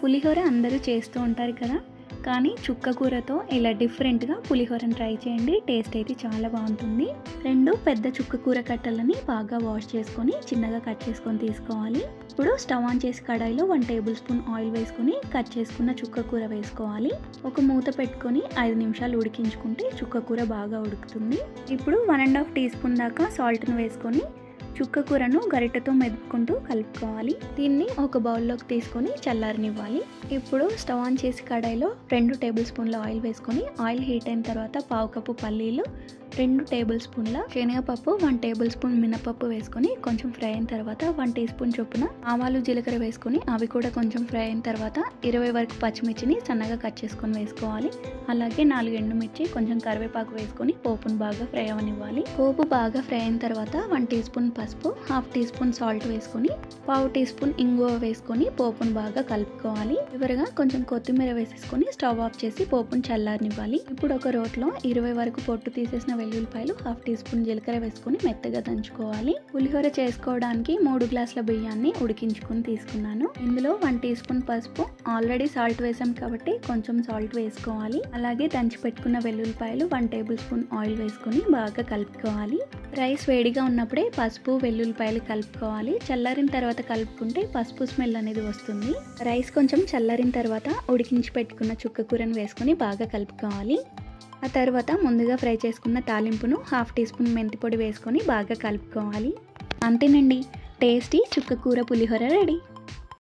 పులిహోర అందరూ చేస్తూ ఉంటారు కదా, కానీ చుక్క కూరతో ఇలా డిఫరెంట్గా పులిహోరని ట్రై చేయండి. టేస్ట్ అయితే చాలా బాగుంటుంది. 2 పెద్ద చుక్క కూర కట్టలని బాగా వాష్ చేసుకొని చిన్నగా కట్ చేసుకొని తీసుకోవాలి. ఇప్పుడు స్టవ్ ఆన్ చేసి కడాయిలో 1 టేబుల్ స్పూన్ ఆయిల్ వేసుకొని కట్ చేసుకున్న చుక్క కూర వేసుకోవాలి. ఒక మూత పెట్టుకొని 5 నిమిషాలు ఉడికించుకుంటే చుక్క కూర బాగా ఉడుకుతుంది. ఇప్పుడు 1.5 టీ స్పూన్ దాకా సాల్ట్ను వేసుకొని చుక్క కూరను గరిటెతో మెదుపుకుంటూ కలుపుకోవాలి. దీన్ని ఒక బౌల్లోకి తీసుకొని చల్లారనివ్వాలి. ఇప్పుడు స్టవ్ ఆన్ చేసి కడాయిలో 2 టేబుల్ స్పూన్ల ఆయిల్ వేసుకొని ఆయిల్ హీట్ అయిన తర్వాత 1/2 కప్పు పల్లీలు, 2 టేబుల్ స్పూన్ల శనగపప్పు, 1 టేబుల్ స్పూన్ మినపప్పు వేసుకొని కొంచెం ఫ్రై అయిన తర్వాత 1 టీ స్పూన్ చొప్పున ఆవాలు, జీలకర్ర వేసుకొని అవి కూడా కొంచెం ఫ్రై అయిన తర్వాత 20 వరకు పచ్చిమిర్చిని సన్నగా కట్ చేసుకొని వేసుకోవాలి. అలాగే 4 ఎండుమిర్చి, కొంచెం కరివేపాకు వేసుకొని పోపును బాగా ఫ్రై అవనివ్వాలి. పోపు బాగా ఫ్రై అయిన తర్వాత 1 టీ స్పూన్ పసుపు, 1/2 టీ స్పూన్ సాల్ట్ వేసుకొని 1/2 టీ స్పూన్ ఇంగువ వేసుకొని పోపును బాగా కలుపుకోవాలి. చివరగా కొంచెం కొత్తిమీర వేసేసుకొని స్టవ్ ఆఫ్ చేసి పోపును చల్లారనివ్వాలి. ఇప్పుడు ఒక రోట్లో 20 వరకు పొట్టు తీసేసిన వెల్లుల్లిపాయలు, 1/2 టీ స్పూన్ జీలకర్ర వేసుకొని మెత్తగా దంచుకోవాలి. పులిహోర చేసుకోవడానికి 3 గ్లాసుల బియ్యాన్ని ఉడికించుకొని తీసుకున్నాను. ఇందులో 1 టీ స్పూన్ పసుపు, ఆల్రెడీ సాల్ట్ వేసాం కాబట్టి కొంచెం సాల్ట్ వేసుకోవాలి. అలాగే దంచి పెట్టుకున్న వెల్లుల్లిపాయలు, 1 టేబుల్ స్పూన్ ఆయిల్ వేసుకొని బాగా కలుపుకోవాలి. రైస్ వేడిగా ఉన్నప్పుడే పసుపు, వెల్లుల్లిపాయలు కలుపుకోవాలి. చల్లారిన తర్వాత కలుపుకుంటే పసుపు స్మెల్ అనేది వస్తుంది. రైస్ కొంచెం చల్లారిన తర్వాత ఉడికించి పెట్టుకున్న చుక్క కూరను వేసుకొని బాగా కలుపుకోవాలి. ఆ తర్వాత ముందుగా ఫ్రై చేసుకున్న తాలింపును 1/2 టీ స్పూన్ మెంతి పొడి వేసుకొని బాగా కలుపుకోవాలి. అంతేనండి, టేస్టీ చుక్క కూర పులిహోర రెడీ.